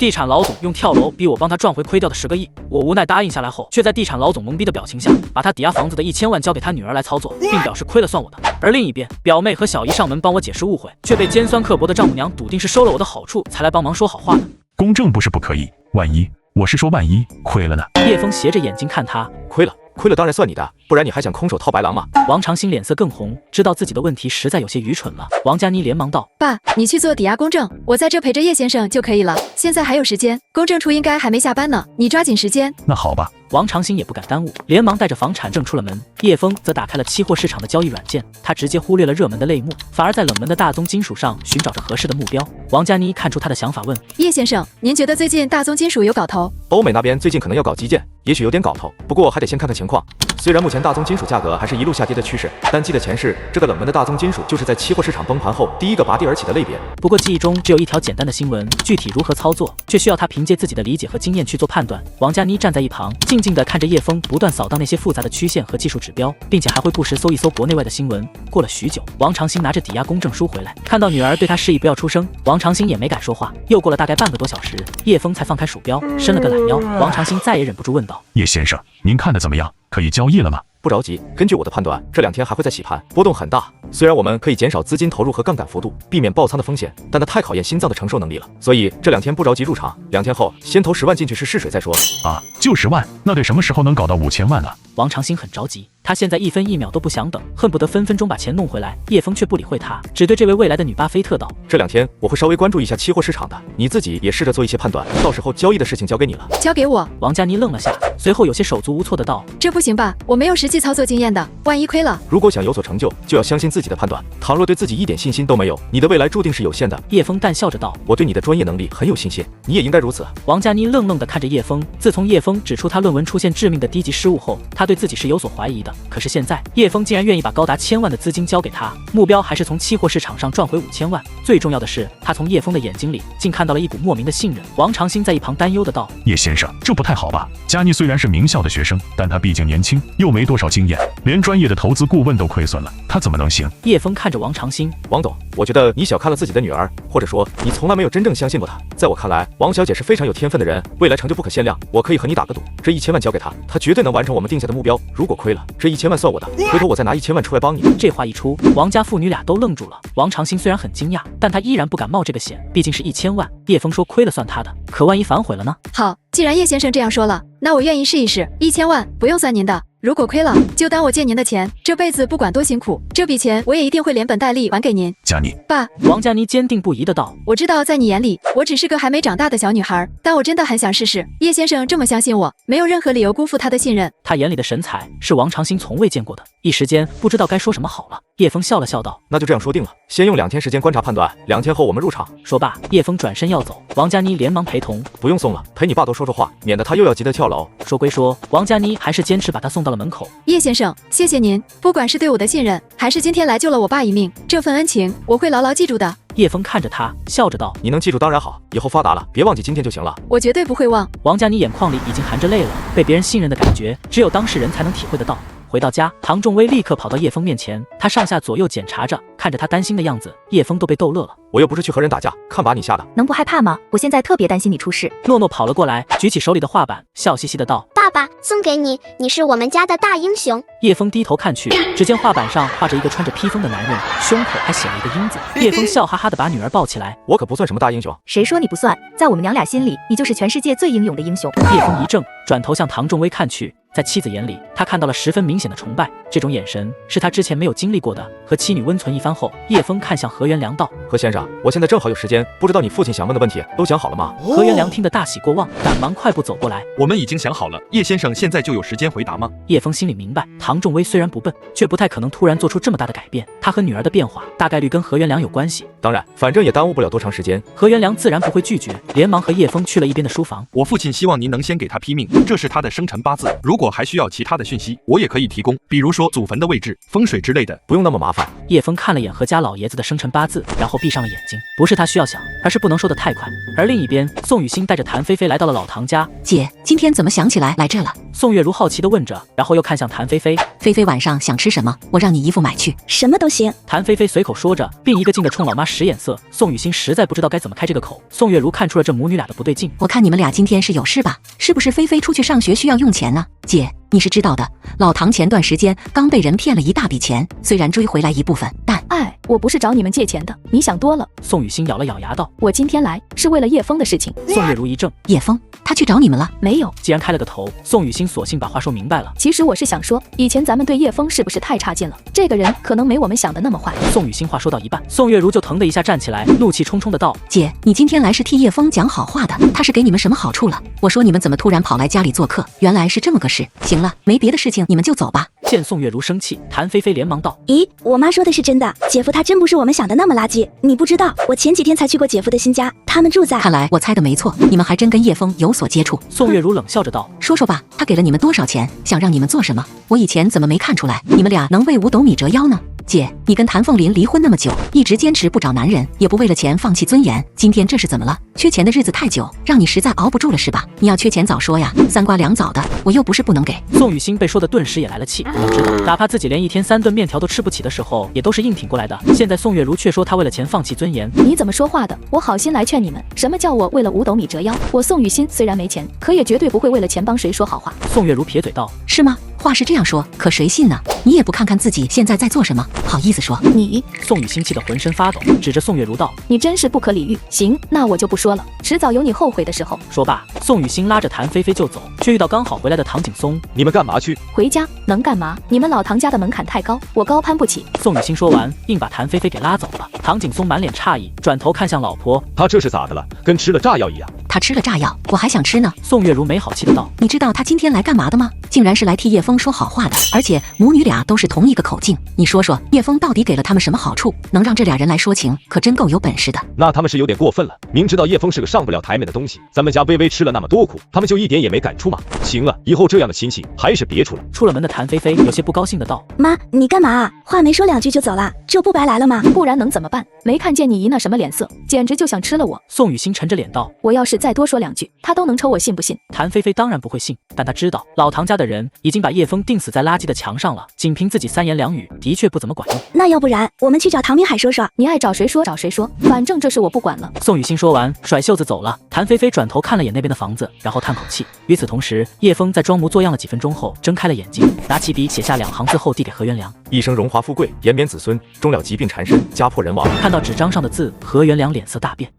地产老总用跳楼逼我帮他赚回亏掉的10个亿，我无奈答应下来后，却在地产老总懵逼的表情下，把他抵押房子的1000万交给他女儿来操作，并表示亏了算我的。而另一边，表妹和小姨上门帮我解释误会，却被尖酸刻薄的丈母娘笃定是收了我的好处才来帮忙说好话的。公正不是不可以，万一，我是说万一亏了呢？叶枫斜着眼睛看他，亏了当然算你的，不然你还想空手套白狼吗？王长兴脸色更红，知道自己的问题实在有些愚蠢了。王佳妮连忙道：爸，你去做抵押公证，我在这陪着叶先生就可以了。现在还有时间，公证处应该还没下班呢，你抓紧时间。那好吧。王长兴也不敢耽误，连忙带着房产证出了门。叶枫则打开了期货市场的交易软件，他直接忽略了热门的类目，反而在冷门的大宗金属上寻找着合适的目标。王佳妮看出他的想法，问：叶先生，您觉得最近大宗金属有搞头？欧美那边最近可能要搞基建，也许有点搞头，不过还得先看看情况。虽然目前大宗金属价格还是一路下跌的趋势，但记得前世这个冷门的大宗金属就是在期货市场崩盘后第一个拔地而起的类别。不过记忆中只有一条简单的新闻，具体如何操作，却需要他凭借自己的理解和经验去做判断。王佳妮站在一旁，静静地看着叶枫不断扫荡那些复杂的曲线和技术指标，并且还会不时搜一搜国内外的新闻。过了许久，王长兴拿着抵押公证书回来，看到女儿对他示意不要出声，王长兴也没敢说话。又过了大概半个多小时，叶枫才放开鼠标，伸了个懒腰。王长兴再也忍不住问道：叶先生，您看的怎么样？可以交易了吗？不着急，根据我的判断，这2天还会再洗盘，波动很大。虽然我们可以减少资金投入和杠杆幅度，避免爆仓的风险，但它太考验心脏的承受能力了。所以这2天不着急入场，2天后先投10万进去试水再说。啊，就10万？那得什么时候能搞到5000万呢？王长兴很着急，他现在1分1秒都不想等，恨不得分分钟把钱弄回来。叶枫却不理会他，只对这位未来的女巴菲特道：这2天我会稍微关注一下期货市场的，你自己也试着做一些判断，到时候交易的事情交给你了。交给我？王佳妮愣了下，随后有些手足无措的道：这不行吧，我没有实际操作经验的，万一亏了。如果想有所成就，就要相信自己的判断，倘若对自己一点信心都没有，你的未来注定是有限的。叶枫淡笑着道：我对你的专业能力很有信心，你也应该如此。王佳妮愣愣地看着叶枫，自从叶枫指出他论文出现致命的低级失误后，他对自己是有所怀疑的。可是现在叶枫竟然愿意把高达1000万的资金交给他，目标还是从期货市场上赚回5000万。最重要的是，他从叶枫的眼睛里竟看到了一股莫名的信任。王长兴在一旁担忧的道：叶先生，这不太好吧？佳妮虽然是名校的学生，但她毕竟年轻，又没多少经验，连专业的投资顾问都亏损了，她怎么能行？叶枫看着王长兴：王董，我觉得你小看了自己的女儿，或者说你从来没有真正相信过她。在我看来，王小姐是非常有天分的人，未来成就不可限量。我可以和你打个赌，这1000万交给她，她绝对能完成我们定下的目标。如果亏了，这1000万算我的，回头我再拿1000万出来帮你。这话一出，王家父女俩都愣住了。王长兴虽然很惊讶，但他依然不敢冒这个险，毕竟是1000万。叶枫说亏了算他的，可万一反悔了呢？好，既然叶先生这样说了，那我愿意试一试。1000万不用算您的，如果亏了，就当我借您的钱，这辈子不管多辛苦，这笔钱我也一定会连本带利还给您。佳妮，爸，王佳妮坚定不移的道：我知道在你眼里，我只是个还没长大的小女孩，但我真的很想试试。叶先生这么相信我，没有任何理由辜负他的信任。他眼里的神采是王长兴从未见过的，一时间不知道该说什么好了。叶枫笑了笑道：那就这样说定了，先用2天时间观察判断，2天后我们入场。说罢，叶枫转身要走，王佳妮连忙陪同：不用送了，陪你爸多说说话，免得他又要急得跳楼。说归说，王佳妮还是坚持把他送到了门口。叶先生，谢谢您，不管是对我的信任，还是今天来救了我爸一命，这份恩情我会牢牢记住的。叶枫看着他，笑着道：你能记住当然好，以后发达了别忘记今天就行了。我绝对不会忘。王佳妮眼眶里已经含着泪了，被别人信任的感觉，只有当事人才能体会得到。回到家，唐仲威立刻跑到叶枫面前，他上下左右检查着，看着他担心的样子，叶枫都被逗乐了。我又不是去和人打架，看把你吓的。能不害怕吗？我现在特别担心你出事。诺诺跑了过来，举起手里的画板，笑嘻嘻的道：爸爸，送给你，你是我们家的大英雄。叶枫低头看去，只见画板上画着一个穿着披风的男人，胸口还写了一个英字。叶枫笑哈哈的把女儿抱起来：我可不算什么大英雄。谁说你不算？在我们娘俩心里，你就是全世界最英勇的英雄。叶枫一怔，转头向唐仲威看去，在妻子眼里，他看到了十分明显的崇拜，这种眼神是他之前没有经历过的。和妻女温存一番后，叶枫看向何元良道：何先生，我现在正好有时间，不知道你父亲想问的问题都想好了吗？何元良听得大喜过望，赶忙快步走过来：我们已经想好了，叶先生现在就有时间回答吗？叶枫心里明白，唐仲威虽然不笨，却不太可能突然做出这么大的改变。他和女儿的变化大概率跟何元良有关系。当然，反正也耽误不了多长时间。何元良自然不会拒绝，连忙和叶枫去了一边的书房。我父亲希望您能先给他批命，这是他的生辰八字，如果果还需要其他的讯息，我也可以提供，比如说祖坟的位置、风水之类的。不用那么麻烦。叶枫看了眼何家老爷子的生辰八字，然后闭上了眼睛。不是他需要想，而是不能说得太快。而另一边，宋雨欣带着谭菲菲来到了老唐家。姐，今天怎么想起来来这了？宋月如好奇地问着，然后又看向谭菲菲。菲菲晚上想吃什么？我让你姨父买去。什么都行。谭菲菲随口说着，并一个劲地冲老妈使眼色。宋雨欣实在不知道该怎么开这个口。宋月如看出了这母女俩的不对劲。我看你们俩今天是有事吧？是不是菲菲出去上学需要用钱呢？姐，你是知道的，老唐前段时间刚被人骗了一大笔钱，虽然追回来一部分，但……我不是找你们借钱的，你想多了。宋雨欣咬了咬牙道：“我今天来是为了叶枫的事情。”宋月如一怔，叶枫他去找你们了？没有。既然开了个头，宋雨欣索性把话说明白了。其实我是想说，以前咱们对叶枫是不是太差劲了？这个人可能没我们想的那么坏。宋雨欣话说到一半，宋月如就腾的一下站起来，怒气冲冲的道：“姐，你今天来是替叶枫讲好话的，他是给你们什么好处了？我说你们怎么突然跑来家里做客？原来是这么个事。行了，没别的事情，你们就走吧。”见宋月如生气，谭菲菲连忙道：“咦，我妈说的是真的，姐夫他真不是我们想的那么垃圾。你不知道，我前几天才去过姐夫的新家，他们住在……看来我猜的没错，你们还真跟叶枫有所接触。”宋月如冷笑着道：“说说吧，他给了你们多少钱？想让你们做什么？我以前怎么没看出来，你们俩能为五斗米折腰呢？”姐，你跟谭凤林离婚那么久，一直坚持不找男人，也不为了钱放弃尊严，今天这是怎么了？缺钱的日子太久，让你实在熬不住了是吧？你要缺钱早说呀，三瓜两枣的，我又不是不能给。宋雨欣被说的顿时也来了气，要知道，哪怕自己连一天3顿面条都吃不起的时候，也都是硬挺过来的。现在宋月如却说她为了钱放弃尊严，你怎么说话的？我好心来劝你们，什么叫我为了五斗米折腰？我宋雨欣虽然没钱，可也绝对不会为了钱帮谁说好话。宋月如撇嘴道：“是吗？话是这样说，可谁信呢？你也不看看自己现在在做什么，好意思说你？”宋雨欣气得浑身发抖，指着宋月如道：“你真是不可理喻。行，那我就不说了，迟早有你后悔的时候。”说罢，宋雨欣拉着谭菲菲就走，却遇到刚好回来的唐景松。你们干嘛去？回家能干嘛？你们老唐家的门槛太高，我高攀不起。宋雨欣说完，硬把谭菲菲给拉走了。唐景松满脸诧异，转头看向老婆：“他这是咋的了？跟吃了炸药一样。”他吃了炸药，我还想吃呢。宋月如没好气的道：“你知道他今天来干嘛的吗？竟然是来替叶枫说好话的，而且母女俩都是同一个口径。你说说，叶枫到底给了他们什么好处，能让这俩人来说情？可真够有本事的。”那他们是有点过分了，明知道叶枫是个上不了台面的东西，咱们家微微吃了那么多苦，他们就一点也没感触吗？行了，以后这样的亲戚还是别处了。出了门的谭菲菲有些不高兴的道：“妈，你干嘛啊？话没说两句就走了，这不白来了吗？不然能怎么办？没看见你姨那什么脸色，简直就想吃了我。”宋雨欣沉着脸道：“我要是再多说两句，他都能抽我信不信？”谭菲菲当然不会信，但她知道老唐家的人已经把叶枫钉死在垃圾的墙上了，仅凭自己3言2语的确不怎么管用。那要不然我们去找唐明海说说。你爱找谁说找谁说，反正这事我不管了。宋雨欣说完，甩袖子走了。谭菲菲转头看了眼那边的房子，然后叹口气。与此同时，叶枫在装模作样了几分钟后，睁开了眼睛，拿起笔写下2行字后递给何元良：“一生荣华富贵，延绵子孙，终了疾病缠身，家破人亡。”看到纸张上的字，何元良脸色大变。